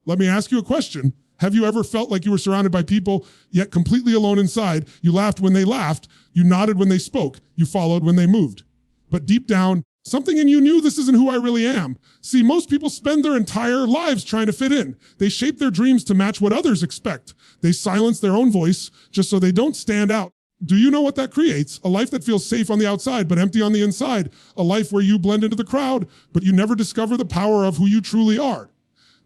Let me ask you a question. Have you ever felt like you were surrounded by people, yet completely alone inside? You laughed when they laughed. You nodded when they spoke. You followed when they moved. But deep down, something in you knew this isn't who I really am. See, most people spend their entire lives trying to fit in. They shape their dreams to match what others expect. They silence their own voice just so they don't stand out. Do you know what that creates? A life that feels safe on the outside, but empty on the inside. A life where you blend into the crowd, but you never discover the power of who you truly are.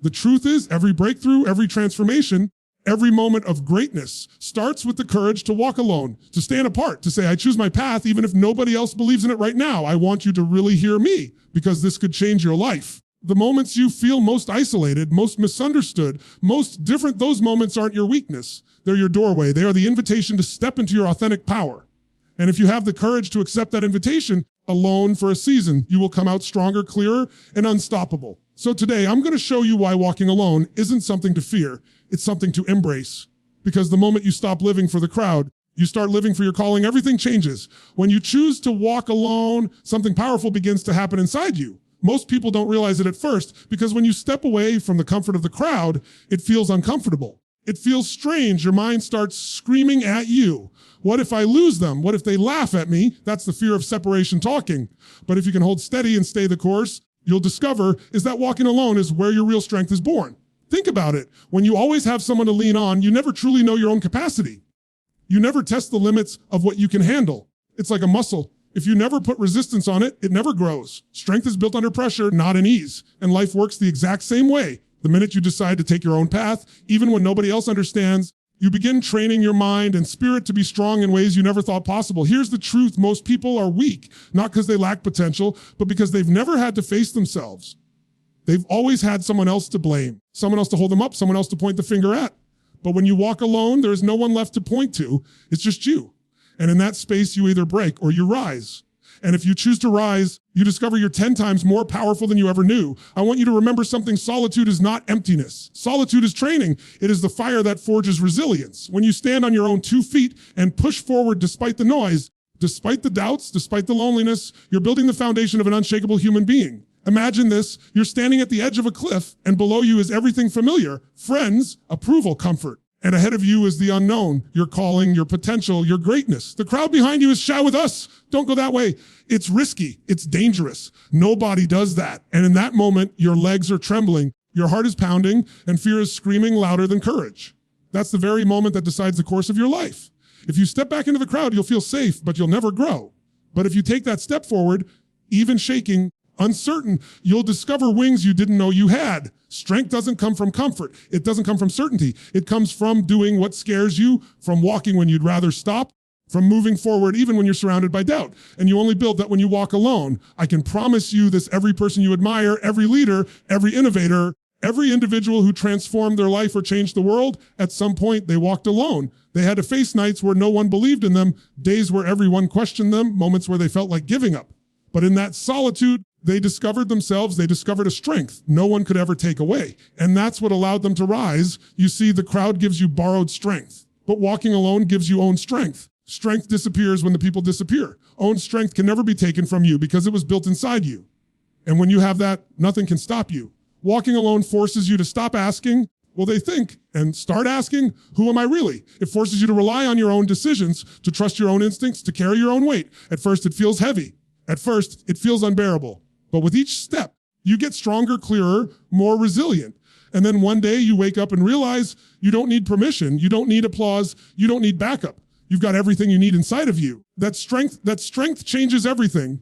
The truth is, every breakthrough, every transformation, every moment of greatness starts with the courage to walk alone, to stand apart, to say, I choose my path, even if nobody else believes in it right now. I want you to really hear me, because this could change your life. The moments you feel most isolated, most misunderstood, most different, those moments aren't your weakness. They're your doorway. They are the invitation to step into your authentic power. And if you have the courage to accept that invitation, alone for a season, you will come out stronger, clearer, and unstoppable. So today, I'm going to show you why walking alone isn't something to fear. It's something to embrace. Because the moment you stop living for the crowd, you start living for your calling, everything changes. When you choose to walk alone, something powerful begins to happen inside you. Most people don't realize it at first, because when you step away from the comfort of the crowd, it feels uncomfortable. It feels strange. Your mind starts screaming at you. What if I lose them? What if they laugh at me? That's the fear of separation talking. But if you can hold steady and stay the course, you'll discover is that walking alone is where your real strength is born. Think about it. When you always have someone to lean on, you never truly know your own capacity. You never test the limits of what you can handle. It's like a muscle. If you never put resistance on it, it never grows. Strength is built under pressure, not in ease. And life works the exact same way. The minute you decide to take your own path, even when nobody else understands, you begin training your mind and spirit to be strong in ways you never thought possible. Here's the truth. Most people are weak, not because they lack potential, but because they've never had to face themselves. They've always had someone else to blame, someone else to hold them up, someone else to point the finger at. But when you walk alone, there is no one left to point to. It's just you. And in that space, you either break or you rise. And if you choose to rise, you discover you're 10 times more powerful than you ever knew. I want you to remember something. Solitude is not emptiness. Solitude is training. It is the fire that forges resilience. When you stand on your own 2 feet and push forward despite the noise, despite the doubts, despite the loneliness, you're building the foundation of an unshakable human being. Imagine this. You're standing at the edge of a cliff, and below you is everything familiar: friends, approval, comfort. And ahead of you is the unknown, your calling, your potential, your greatness. The crowd behind you is shout with us. Don't go that way. It's risky. It's dangerous. Nobody does that. And in that moment, your legs are trembling, your heart is pounding, and fear is screaming louder than courage. That's the very moment that decides the course of your life. If you step back into the crowd, you'll feel safe, but you'll never grow. But if you take that step forward, even shaking, uncertain, you'll discover wings you didn't know you had. Strength doesn't come from comfort. It doesn't come from certainty. It comes from doing what scares you, from walking when you'd rather stop, from moving forward even when you're surrounded by doubt. And you only build that when you walk alone. I can promise you this: every person you admire, every leader, every innovator, every individual who transformed their life or changed the world, at some point they walked alone. They had to face nights where no one believed in them, days where everyone questioned them, moments where they felt like giving up. But in that solitude, they discovered themselves. They discovered a strength no one could ever take away. And that's what allowed them to rise. You see, the crowd gives you borrowed strength, but walking alone gives you own strength. Strength disappears when the people disappear. Own strength can never be taken from you because it was built inside you. And when you have that, nothing can stop you. Walking alone forces you to stop asking, will they think, and start asking, who am I really? It forces you to rely on your own decisions, to trust your own instincts, to carry your own weight. At first, it feels heavy. At first, it feels unbearable. But with each step, you get stronger, clearer, more resilient. And then one day you wake up and realize you don't need permission. You don't need applause. You don't need backup. You've got everything you need inside of you. That strength changes everything,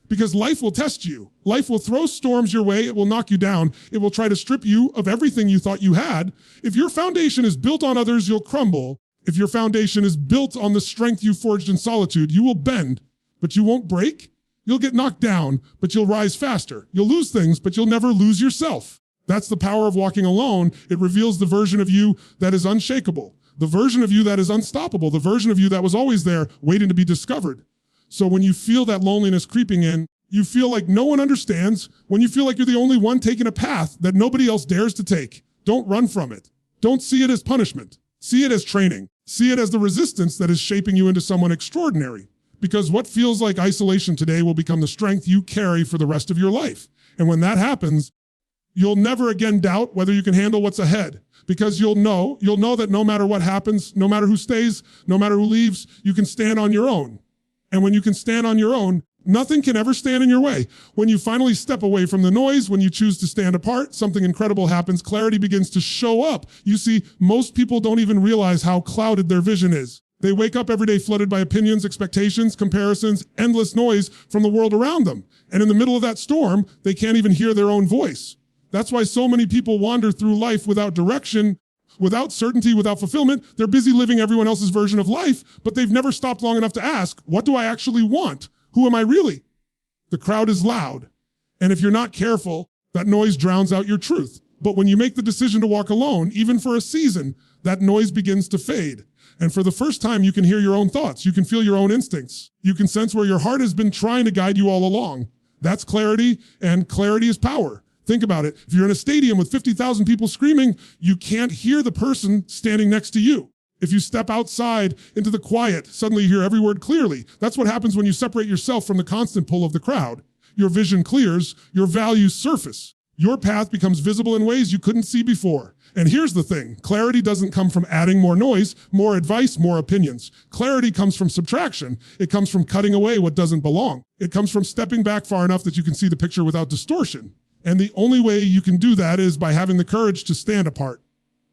because life will test you. Life will throw storms your way. It will knock you down. It will try to strip you of everything you thought you had. If your foundation is built on others, you'll crumble. If your foundation is built on the strength you forged in solitude, you will bend, but you won't break. You'll get knocked down, but you'll rise faster. You'll lose things, but you'll never lose yourself. That's the power of walking alone. It reveals the version of you that is unshakable, the version of you that is unstoppable, the version of you that was always there waiting to be discovered. So when you feel that loneliness creeping in, you feel like no one understands, when you feel like you're the only one taking a path that nobody else dares to take, don't run from it. Don't see it as punishment. See it as training. See it as the resistance that is shaping you into someone extraordinary. Because what feels like isolation today will become the strength you carry for the rest of your life. And when that happens, You'll never again doubt whether you can handle what's ahead, because you'll know that no matter what happens, no matter who stays, no matter who leaves, you can stand on your own. And when you can stand on your own, nothing can ever stand in your way. When you finally step away from the noise, when you choose to stand apart, something incredible happens. Clarity begins to show up. You see, most people don't even realize how clouded their vision is. They wake up every day flooded by opinions, expectations, comparisons, endless noise from the world around them. And in the middle of that storm, they can't even hear their own voice. That's why so many people wander through life without direction, without certainty, without fulfillment. They're busy living everyone else's version of life, but they've never stopped long enough to ask, what do I actually want? Who am I really? The crowd is loud. And if you're not careful, that noise drowns out your truth. But when you make the decision to walk alone, even for a season, that noise begins to fade. And for the first time, you can hear your own thoughts. You can feel your own instincts. You can sense where your heart has been trying to guide you all along. That's clarity, and clarity is power. Think about it. If you're in a stadium with 50,000 people screaming, you can't hear the person standing next to you. If you step outside into the quiet, suddenly you hear every word clearly. That's what happens when you separate yourself from the constant pull of the crowd. Your vision clears, your values surface. Your path becomes visible in ways you couldn't see before. And here's the thing, clarity doesn't come from adding more noise, more advice, more opinions. Clarity comes from subtraction. It comes from cutting away what doesn't belong. It comes from stepping back far enough that you can see the picture without distortion. And the only way you can do that is by having the courage to stand apart.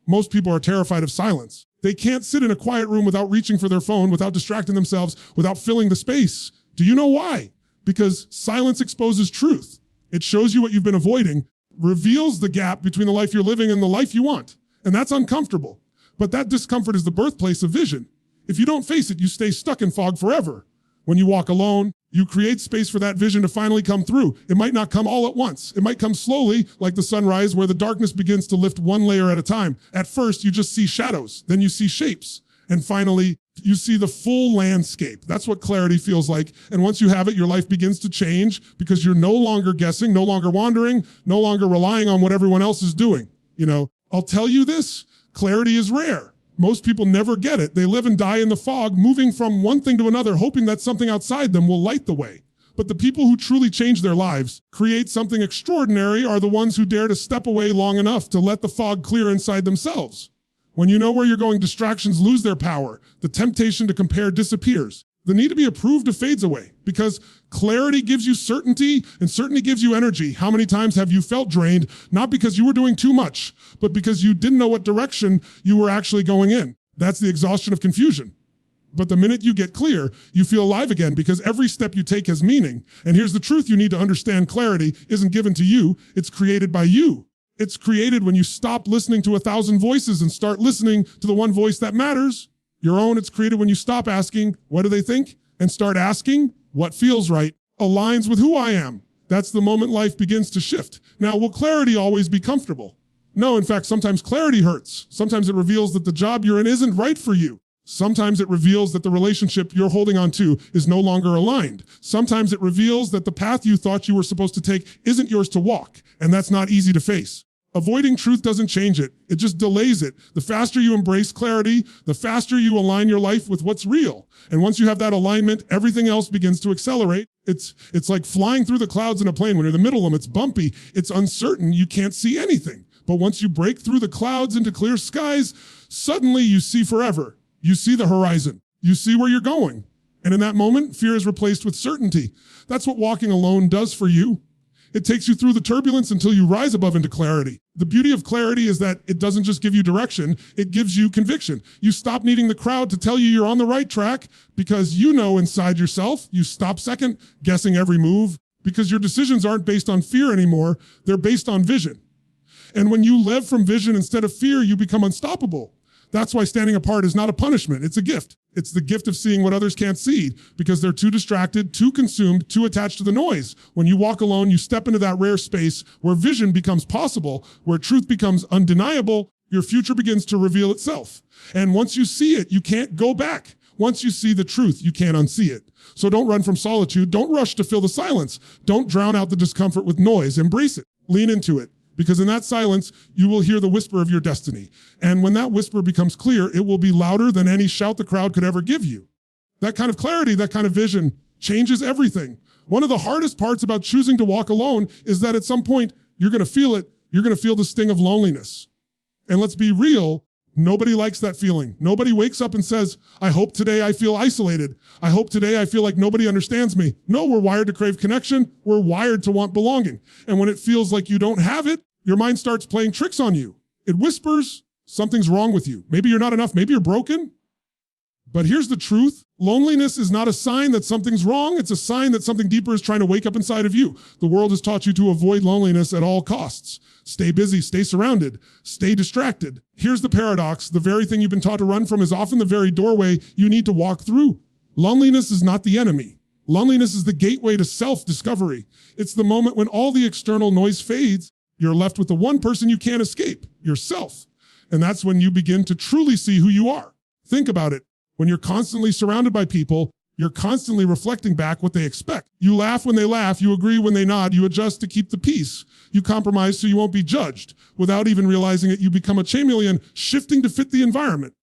Most people are terrified of silence. They can't sit in a quiet room without reaching for their phone, without distracting themselves, without filling the space. Do you know why? Because silence exposes truth. It shows you what you've been avoiding, reveals the gap between the life you're living and the life you want. And that's uncomfortable. But that discomfort is the birthplace of vision. If you don't face it, you stay stuck in fog forever. When you walk alone, you create space for that vision to finally come through. It might not come all at once. It might come slowly, like the sunrise, where the darkness begins to lift one layer at a time. At first, you just see shadows. Then you see shapes. And finally, you see the full landscape. That's what clarity feels like. And once you have it, your life begins to change because you're no longer guessing, no longer wandering, no longer relying on what everyone else is doing. I'll tell you this, clarity is rare. Most people never get it. They live and die in the fog, moving from one thing to another, hoping that something outside them will light the way. But the people who truly change their lives, create something extraordinary, are the ones who dare to step away long enough to let the fog clear inside themselves. When you know where you're going, distractions lose their power. The temptation to compare disappears. The need to be approved fades away because clarity gives you certainty and certainty gives you energy. How many times have you felt drained, not because you were doing too much, but because you didn't know what direction you were actually going in? That's the exhaustion of confusion. But the minute you get clear, you feel alive again because every step you take has meaning. And here's the truth you need to understand. Clarity isn't given to you. It's created by you. It's created when you stop listening to 1,000 voices and start listening to the one voice that matters. Your own. It's created when you stop asking, what do they think? And start asking, what feels right, aligns with who I am. That's the moment life begins to shift. Now, will clarity always be comfortable? No, in fact, sometimes clarity hurts. Sometimes it reveals that the job you're in isn't right for you. Sometimes it reveals that the relationship you're holding on to is no longer aligned. Sometimes it reveals that the path you thought you were supposed to take isn't yours to walk, and that's not easy to face. Avoiding truth doesn't change it. It just delays it. The faster you embrace clarity, the faster you align your life with what's real. And once you have that alignment, everything else begins to accelerate. It's like flying through the clouds in a plane. When you're in the middle of them, it's bumpy, it's uncertain, you can't see anything. But once you break through the clouds into clear skies, suddenly you see forever. You see the horizon. You see where you're going. And in that moment, fear is replaced with certainty. That's what walking alone does for you. It takes you through the turbulence until you rise above into clarity. The beauty of clarity is that it doesn't just give you direction, it gives you conviction. You stop needing the crowd to tell you you're on the right track because you know inside yourself. You stop second guessing every move because your decisions aren't based on fear anymore. They're based on vision. And when you live from vision instead of fear, you become unstoppable. That's why standing apart is not a punishment, it's a gift. It's the gift of seeing what others can't see because they're too distracted, too consumed, too attached to the noise. When you walk alone, you step into that rare space where vision becomes possible, where truth becomes undeniable, your future begins to reveal itself. And once you see it, you can't go back. Once you see the truth, you can't unsee it. So don't run from solitude. Don't rush to fill the silence. Don't drown out the discomfort with noise. Embrace it. Lean into it. Because in that silence, you will hear the whisper of your destiny. And when that whisper becomes clear, it will be louder than any shout the crowd could ever give you. That kind of clarity, that kind of vision changes everything. One of the hardest parts about choosing to walk alone is that at some point, you're going to feel it, you're going to feel the sting of loneliness. And let's be real, nobody likes that feeling. Nobody wakes up and says, I hope today I feel isolated. I hope today I feel like nobody understands me. No, we're wired to crave connection. We're wired to want belonging. And when it feels like you don't have it, your mind starts playing tricks on you. It whispers, something's wrong with you. Maybe you're not enough. Maybe you're broken. But here's the truth. Loneliness is not a sign that something's wrong. It's a sign that something deeper is trying to wake up inside of you. The world has taught you to avoid loneliness at all costs. Stay busy, stay surrounded, stay distracted. Here's the paradox. The very thing you've been taught to run from is often the very doorway you need to walk through. Loneliness is not the enemy. Loneliness is the gateway to self-discovery. It's the moment when all the external noise fades. You're left with the one person you can't escape, yourself. And that's when you begin to truly see who you are. Think about it. When you're constantly surrounded by people, you're constantly reflecting back what they expect. You laugh when they laugh, you agree when they nod, you adjust to keep the peace. You compromise so you won't be judged. Without even realizing it, you become a chameleon shifting to fit the environment.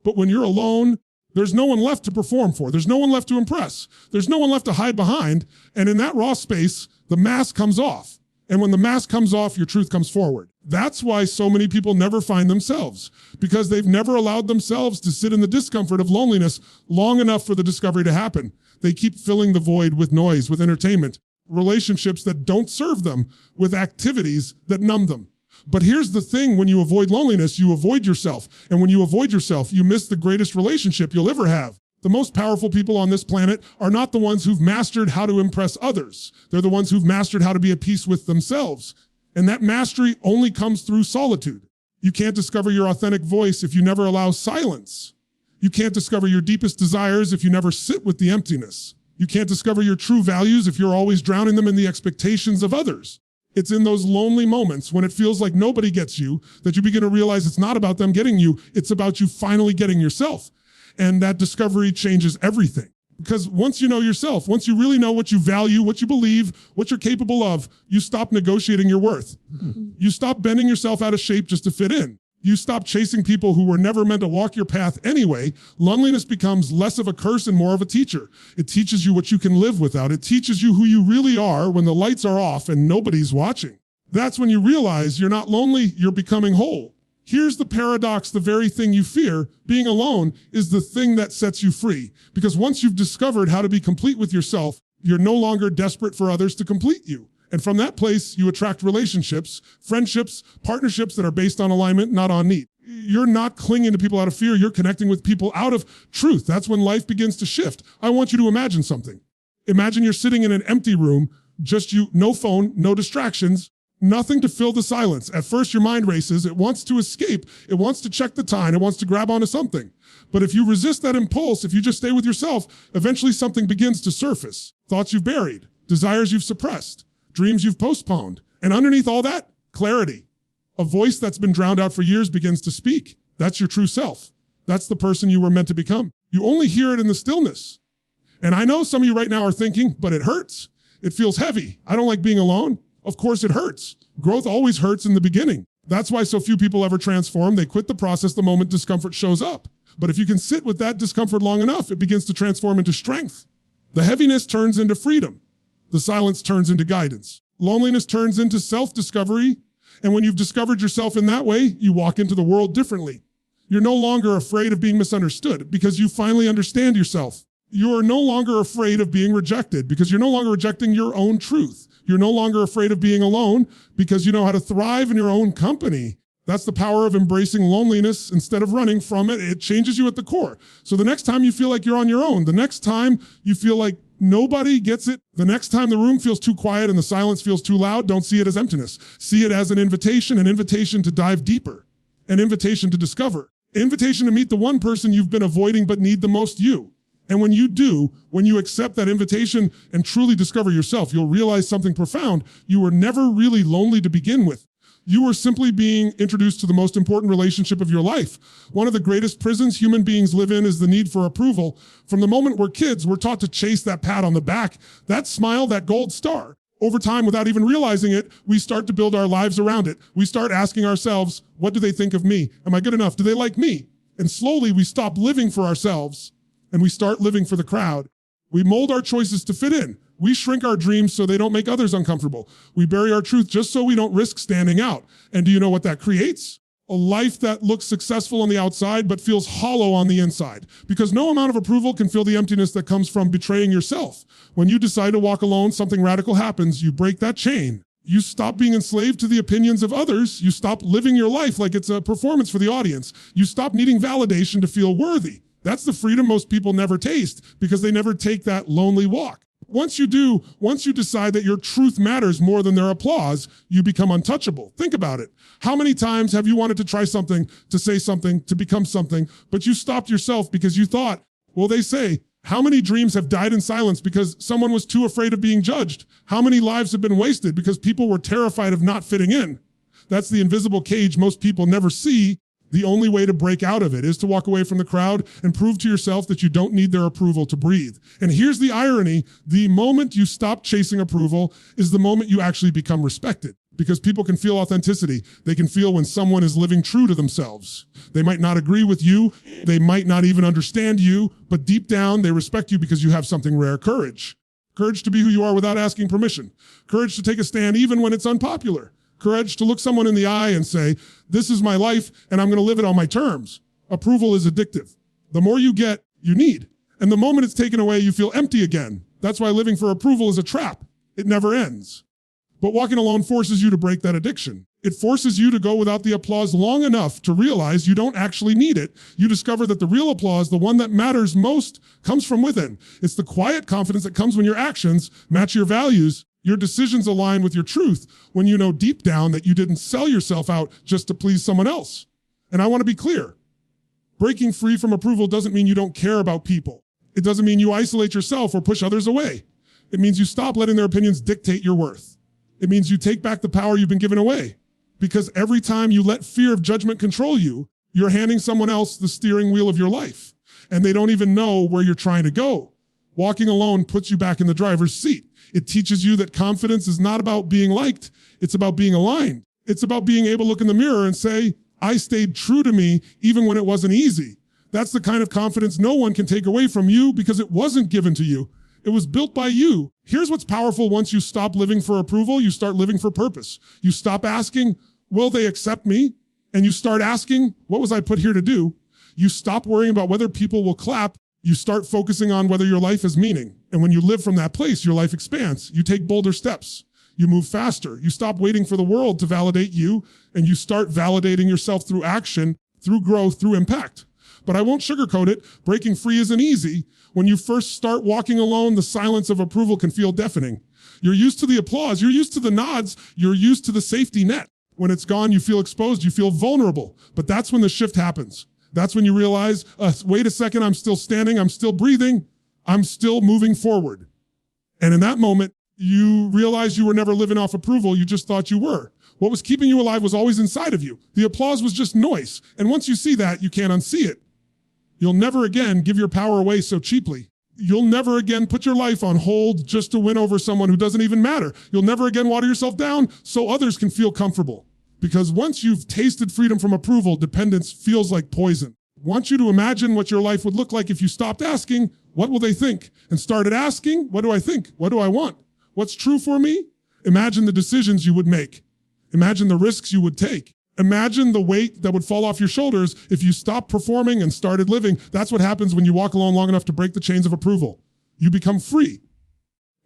But when you're alone, there's no one left to perform for. There's no one left to impress. There's no one left to hide behind. And in that raw space, the mask comes off. And when the mask comes off, your truth comes forward. That's why so many people never find themselves, because they've never allowed themselves to sit in the discomfort of loneliness long enough for the discovery to happen. They keep filling the void with noise, with entertainment, relationships that don't serve them, with activities that numb them. But here's the thing, when you avoid loneliness, you avoid yourself. And when you avoid yourself, you miss the greatest relationship you'll ever have. The most powerful people on this planet are not the ones who've mastered how to impress others. They're the ones who've mastered how to be at peace with themselves. And that mastery only comes through solitude. You can't discover your authentic voice if you never allow silence. You can't discover your deepest desires if you never sit with the emptiness. You can't discover your true values if you're always drowning them in the expectations of others. It's in those lonely moments when it feels like nobody gets you that you begin to realize it's not about them getting you, it's about you finally getting yourself. And that discovery changes everything. Because once you know yourself, once you really know what you value, what you believe, what you're capable of, you stop negotiating your worth. You stop bending yourself out of shape just to fit in. You stop chasing people who were never meant to walk your path anyway. Loneliness becomes less of a curse and more of a teacher. It teaches you what you can live without. It teaches you who you really are when the lights are off and nobody's watching. That's when you realize you're not lonely, you're becoming whole. Here's the paradox, the very thing you fear, being alone, is the thing that sets you free. Because once you've discovered how to be complete with yourself, you're no longer desperate for others to complete you. And from that place, you attract relationships, friendships, partnerships that are based on alignment, not on need. You're not clinging to people out of fear, you're connecting with people out of truth. That's when life begins to shift. I want you to imagine something. Imagine you're sitting in an empty room, just you, no phone, no distractions, nothing to fill the silence. At first, your mind races. It wants to escape. It wants to check the time. It wants to grab onto something. But if you resist that impulse, if you just stay with yourself, eventually something begins to surface. Thoughts you've buried, desires you've suppressed, dreams you've postponed. And underneath all that, clarity. A voice that's been drowned out for years begins to speak. That's your true self. That's the person you were meant to become. You only hear it in the stillness. And I know some of you right now are thinking, but it hurts. It feels heavy. I don't like being alone. Of course it hurts. Growth always hurts in the beginning. That's why so few people ever transform. They quit the process the moment discomfort shows up. But if you can sit with that discomfort long enough, it begins to transform into strength. The heaviness turns into freedom. The silence turns into guidance. Loneliness turns into self-discovery. And when you've discovered yourself in that way, you walk into the world differently. You're no longer afraid of being misunderstood because you finally understand yourself. You are no longer afraid of being rejected because you're no longer rejecting your own truth. You're no longer afraid of being alone because you know how to thrive in your own company. That's the power of embracing loneliness instead of running from it. It changes you at the core. So the next time you feel like you're on your own, the next time you feel like nobody gets it, the next time the room feels too quiet and the silence feels too loud, don't see it as emptiness. See it as an invitation to dive deeper, an invitation to discover, invitation to meet the one person you've been avoiding but need the most, you. And when you do, when you accept that invitation and truly discover yourself, you'll realize something profound. You were never really lonely to begin with. You were simply being introduced to the most important relationship of your life. One of the greatest prisons human beings live in is the need for approval. From the moment we're kids, we're taught to chase that pat on the back, that smile, that gold star. Over time, without even realizing it, we start to build our lives around it. We start asking ourselves, what do they think of me? Am I good enough? Do they like me? And slowly we stop living for ourselves and we start living for the crowd. We mold our choices to fit in, We shrink our dreams so they don't make others uncomfortable. We bury our truth just so we don't risk standing out. And do you know what that creates? A life that looks successful on the outside but feels hollow on the inside. Because no amount of approval can fill the emptiness that comes from betraying yourself. When you decide to walk alone, something radical happens. You break that chain. You stop being enslaved to the opinions of others. You stop living your life like it's a performance for the audience. You stop needing validation to feel worthy. That's the freedom most people never taste because they never take that lonely walk. Once you decide that your truth matters more than their applause, you become untouchable. Think about it. How many times have you wanted to try something, to say something, to become something, but you stopped yourself because you thought, well, they say, how many dreams have died in silence because someone was too afraid of being judged? How many lives have been wasted because people were terrified of not fitting in? That's the invisible cage most people never see. The only way to break out of it is to walk away from the crowd and prove to yourself that you don't need their approval to breathe. And here's the irony. The moment you stop chasing approval is the moment you actually become respected. Because people can feel authenticity. They can feel when someone is living true to themselves. They might not agree with you. They might not even understand you. But deep down, they respect you because you have something rare: courage. Courage to be who you are without asking permission. Courage to take a stand even when it's unpopular. Courage to look someone in the eye and say, this is my life and I'm going to live it on my terms. Approval is addictive. The more you get, you need. And the moment it's taken away, you feel empty again. That's why living for approval is a trap. It never ends. But walking alone forces you to break that addiction. It forces you to go without the applause long enough to realize you don't actually need it. You discover that the real applause, the one that matters most, comes from within. It's the quiet confidence that comes when your actions match your values. Your decisions align with your truth when you know deep down that you didn't sell yourself out just to please someone else. And I want to be clear. Breaking free from approval doesn't mean you don't care about people. It doesn't mean you isolate yourself or push others away. It means you stop letting their opinions dictate your worth. It means you take back the power you've been given away. Because every time you let fear of judgment control you, you're handing someone else the steering wheel of your life. And they don't even know where you're trying to go. Walking alone puts you back in the driver's seat. It teaches you that confidence is not about being liked. It's about being aligned. It's about being able to look in the mirror and say, I stayed true to me even when it wasn't easy. That's the kind of confidence no one can take away from you because it wasn't given to you. It was built by you. Here's what's powerful. Once you stop living for approval, you start living for purpose. You stop asking, will they accept me? And you start asking, what was I put here to do? You stop worrying about whether people will clap. You start focusing on whether your life has meaning. And when you live from that place, your life expands. You take bolder steps. You move faster. You stop waiting for the world to validate you, and you start validating yourself through action, through growth, through impact. But I won't sugarcoat it. Breaking free isn't easy. When you first start walking alone, the silence of approval can feel deafening. You're used to the applause. You're used to the nods. You're used to the safety net. When it's gone, you feel exposed. You feel vulnerable. But that's when the shift happens. That's when you realize, wait a second, I'm still standing, I'm still breathing, I'm still moving forward. And in that moment, you realize you were never living off approval, you just thought you were. What was keeping you alive was always inside of you. The applause was just noise. And once you see that, you can't unsee it. You'll never again give your power away so cheaply. You'll never again put your life on hold just to win over someone who doesn't even matter. You'll never again water yourself down so others can feel comfortable. Because once you've tasted freedom from approval, dependence feels like poison. I want you to imagine what your life would look like if you stopped asking, what will they think? And started asking, what do I think? What do I want? What's true for me? Imagine the decisions you would make. Imagine the risks you would take. Imagine the weight that would fall off your shoulders if you stopped performing and started living. That's what happens when you walk alone long enough to break the chains of approval. You become free.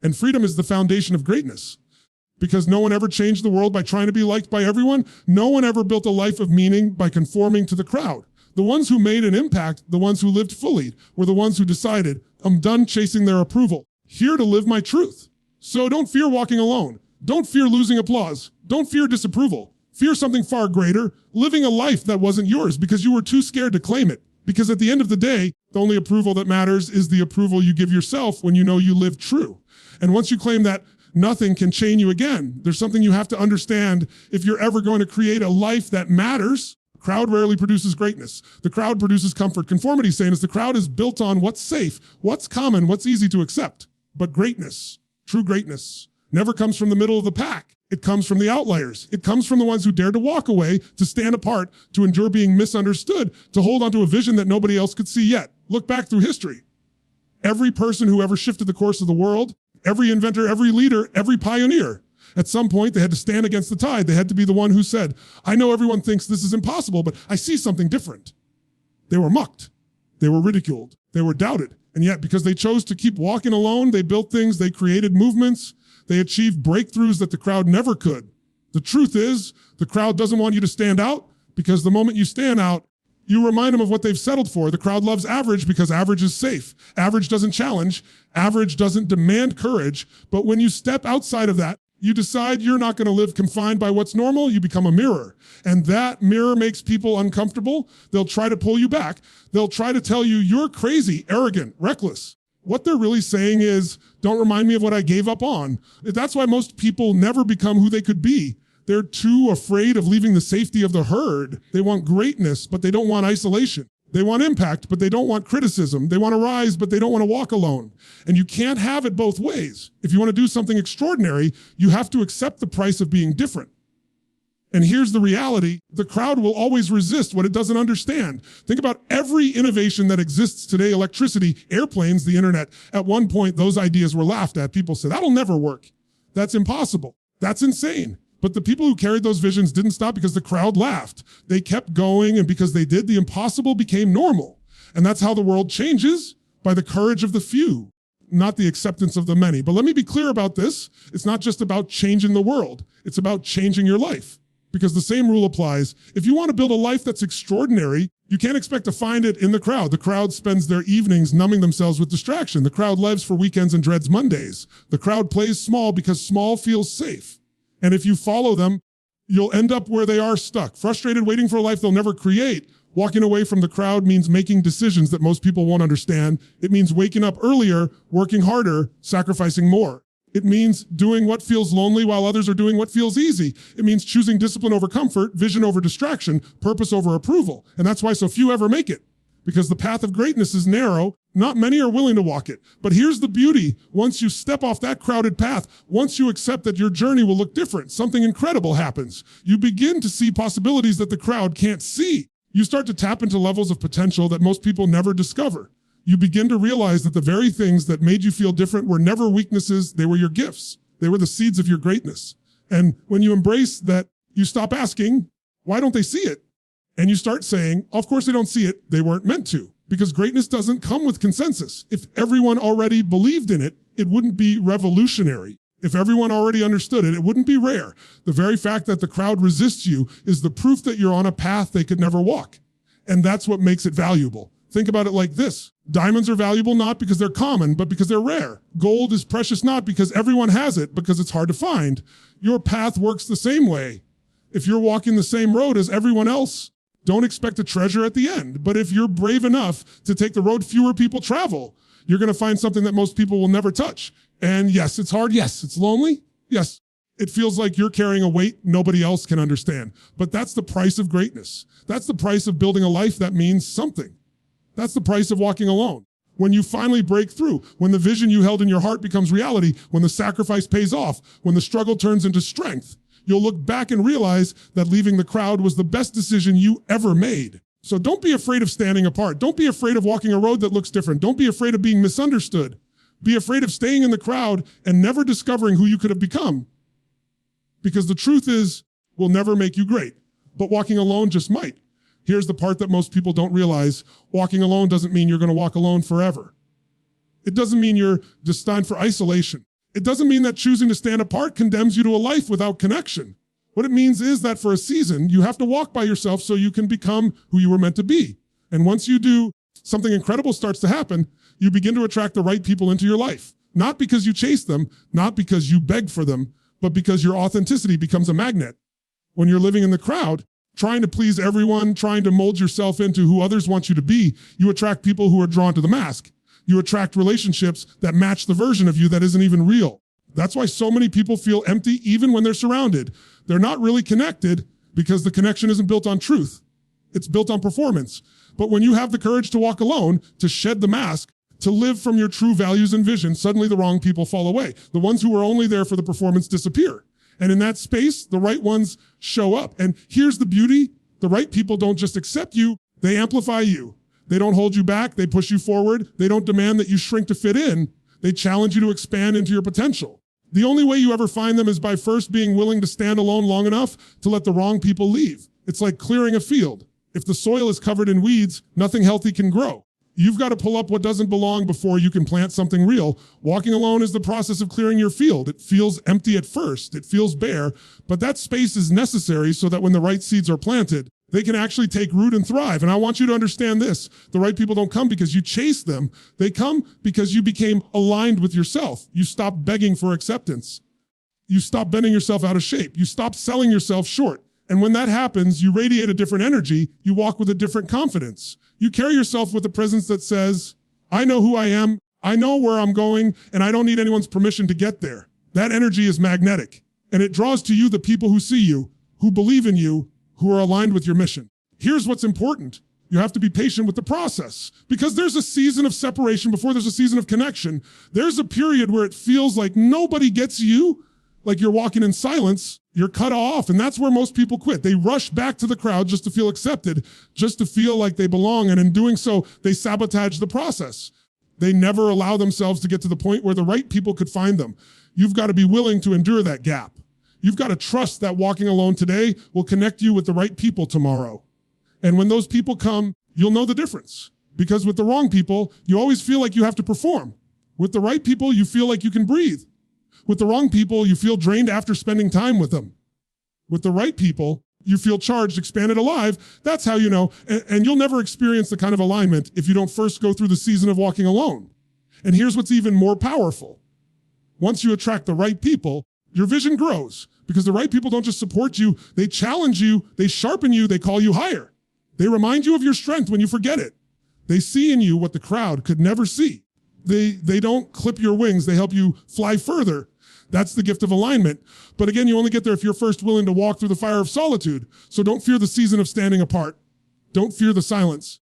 And freedom is the foundation of greatness. Because no one ever changed the world by trying to be liked by everyone. No one ever built a life of meaning by conforming to the crowd. The ones who made an impact, the ones who lived fully, were the ones who decided, I'm done chasing their approval. Here to live my truth. So don't fear walking alone. Don't fear losing applause. Don't fear disapproval. Fear something far greater, living a life that wasn't yours because you were too scared to claim it. Because at the end of the day, the only approval that matters is the approval you give yourself when you know you live true. And once you claim that, nothing can chain you again. There's something you have to understand if you're ever going to create a life that matters. The crowd rarely produces greatness. The crowd produces comfort. Conformity, saying, is the crowd is built on what's safe, what's common, what's easy to accept. But greatness, true greatness, never comes from the middle of the pack. It comes from the outliers. It comes from the ones who dare to walk away, to stand apart, to endure being misunderstood, to hold onto a vision that nobody else could see yet. Look back through history. Every person who ever shifted the course of the world, every inventor, every leader, every pioneer. At some point, they had to stand against the tide. They had to be the one who said, I know everyone thinks this is impossible, but I see something different. They were mocked. They were ridiculed. They were doubted. And yet, because they chose to keep walking alone, they built things, they created movements, they achieved breakthroughs that the crowd never could. The truth is, the crowd doesn't want you to stand out, because the moment you stand out, you remind them of what they've settled for. The crowd loves average because average is safe. Average doesn't challenge. Average doesn't demand courage. But when you step outside of that, you decide you're not going to live confined by what's normal. You become a mirror. And that mirror makes people uncomfortable. They'll try to pull you back. They'll try to tell you you're crazy, arrogant, reckless. What they're really saying is, don't remind me of what I gave up on. That's why most people never become who they could be. They're too afraid of leaving the safety of the herd. They want greatness, but they don't want isolation. They want impact, but they don't want criticism. They want to rise, but they don't want to walk alone. And you can't have it both ways. If you want to do something extraordinary, you have to accept the price of being different. And here's the reality. The crowd will always resist what it doesn't understand. Think about every innovation that exists today, electricity, airplanes, the internet. At one point, those ideas were laughed at. People said, that'll never work. That's impossible. That's insane. But the people who carried those visions didn't stop because the crowd laughed. They kept going, and because they did, the impossible became normal. And that's how the world changes, by the courage of the few, not the acceptance of the many. But let me be clear about this. It's not just about changing the world. It's about changing your life. Because the same rule applies. If you want to build a life that's extraordinary, you can't expect to find it in the crowd. The crowd spends their evenings numbing themselves with distraction. The crowd lives for weekends and dreads Mondays. The crowd plays small because small feels safe. And if you follow them, you'll end up where they are, stuck, frustrated, waiting for a life they'll never create. Walking away from the crowd means making decisions that most people won't understand. It means waking up earlier, working harder, sacrificing more. It means doing what feels lonely while others are doing what feels easy. It means choosing discipline over comfort, vision over distraction, purpose over approval. And that's why so few ever make it. Because the path of greatness is narrow. Not many are willing to walk it. But here's the beauty. Once you step off that crowded path, once you accept that your journey will look different, something incredible happens. You begin to see possibilities that the crowd can't see. You start to tap into levels of potential that most people never discover. You begin to realize that the very things that made you feel different were never weaknesses. They were your gifts. They were the seeds of your greatness. And when you embrace that, you stop asking, why don't they see it? And you start saying, of course they don't see it. They weren't meant to. Because greatness doesn't come with consensus. If everyone already believed in it, it wouldn't be revolutionary. If everyone already understood it, it wouldn't be rare. The very fact that the crowd resists you is the proof that you're on a path they could never walk. And that's what makes it valuable. Think about it like this. Diamonds are valuable not because they're common, but because they're rare. Gold is precious not because everyone has it, because it's hard to find. Your path works the same way. If you're walking the same road as everyone else, don't expect a treasure at the end. But if you're brave enough to take the road fewer people travel, you're going to find something that most people will never touch. And yes, it's hard. Yes, it's lonely. Yes, it feels like you're carrying a weight nobody else can understand. But that's the price of greatness. That's the price of building a life that means something. That's the price of walking alone. When you finally break through, when the vision you held in your heart becomes reality, when the sacrifice pays off, when the struggle turns into strength, you'll look back and realize that leaving the crowd was the best decision you ever made. So don't be afraid of standing apart. Don't be afraid of walking a road that looks different. Don't be afraid of being misunderstood. Be afraid of staying in the crowd and never discovering who you could have become. Because the truth is, will never make you great. But walking alone just might. Here's the part that most people don't realize. Walking alone doesn't mean you're going to walk alone forever. It doesn't mean you're destined for isolation. It doesn't mean that choosing to stand apart condemns you to a life without connection. What it means is that for a season, you have to walk by yourself so you can become who you were meant to be. And once you do, something incredible starts to happen. You begin to attract the right people into your life. Not because you chase them, not because you beg for them, but because your authenticity becomes a magnet. When you're living in the crowd, trying to please everyone, trying to mold yourself into who others want you to be, you attract people who are drawn to the mask. You attract relationships that match the version of you that isn't even real. That's why so many people feel empty even when they're surrounded. They're not really connected because the connection isn't built on truth. It's built on performance. But when you have the courage to walk alone, to shed the mask, to live from your true values and vision, suddenly the wrong people fall away. The ones who were only there for the performance disappear. And in that space, the right ones show up. And here's the beauty. The right people don't just accept you, they amplify you. They don't hold you back. They push you forward. They don't demand that you shrink to fit in. They challenge you to expand into your potential. The only way you ever find them is by first being willing to stand alone long enough to let the wrong people leave. It's like clearing a field. If the soil is covered in weeds, nothing healthy can grow. You've got to pull up what doesn't belong before you can plant something real. Walking alone is the process of clearing your field. It feels empty at first. It feels bare, but that space is necessary so that when the right seeds are planted, they can actually take root and thrive. And I want you to understand this. The right people don't come because you chase them. They come because you became aligned with yourself. You stopped begging for acceptance. You stopped bending yourself out of shape. You stopped selling yourself short. And when that happens, you radiate a different energy. You walk with a different confidence. You carry yourself with a presence that says, I know who I am, I know where I'm going, and I don't need anyone's permission to get there. That energy is magnetic, and it draws to you the people who see you, who believe in you, who are aligned with your mission. Here's what's important. You have to be patient with the process, because there's a season of separation before there's a season of connection. There's a period where it feels like nobody gets you, like you're walking in silence, you're cut off, and that's where most people quit. They rush back to the crowd just to feel accepted, just to feel like they belong, and in doing so, they sabotage the process. They never allow themselves to get to the point where the right people could find them. You've got to be willing to endure that gap. You've got to trust that walking alone today will connect you with the right people tomorrow. And when those people come, you'll know the difference. Because with the wrong people, you always feel like you have to perform. With the right people, you feel like you can breathe. With the wrong people, you feel drained after spending time with them. With the right people, you feel charged, expanded, alive. That's how you know. And you'll never experience the kind of alignment if you don't first go through the season of walking alone. And here's what's even more powerful. Once you attract the right people, your vision grows, because the right people don't just support you, they challenge you, they sharpen you, they call you higher. They remind you of your strength when you forget it. They see in you what the crowd could never see. They don't clip your wings, they help you fly further. That's the gift of alignment. But again, you only get there if you're first willing to walk through the fire of solitude. So don't fear the season of standing apart. Don't fear the silence.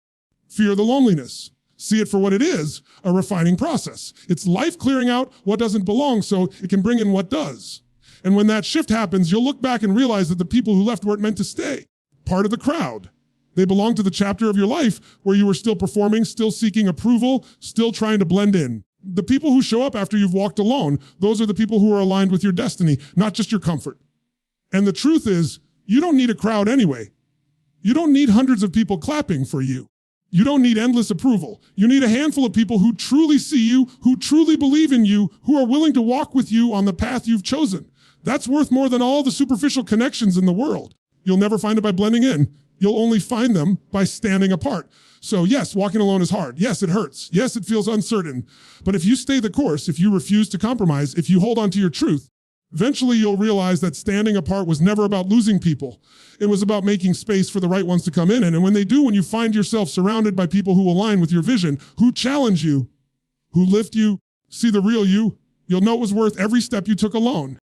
Fear the loneliness. See it for what it is, a refining process. It's life clearing out what doesn't belong so it can bring in what does. And when that shift happens, you'll look back and realize that the people who left weren't meant to stay. Part of the crowd. They belong to the chapter of your life where you were still performing, still seeking approval, still trying to blend in. The people who show up after you've walked alone, those are the people who are aligned with your destiny, not just your comfort. And the truth is, you don't need a crowd anyway. You don't need hundreds of people clapping for you. You don't need endless approval. You need a handful of people who truly see you, who truly believe in you, who are willing to walk with you on the path you've chosen. That's worth more than all the superficial connections in the world. You'll never find it by blending in. You'll only find them by standing apart. So yes, walking alone is hard. Yes, it hurts. Yes, it feels uncertain. But if you stay the course, if you refuse to compromise, if you hold on to your truth, eventually you'll realize that standing apart was never about losing people. It was about making space for the right ones to come in. And when they do, when you find yourself surrounded by people who align with your vision, who challenge you, who lift you, see the real you, you'll know it was worth every step you took alone.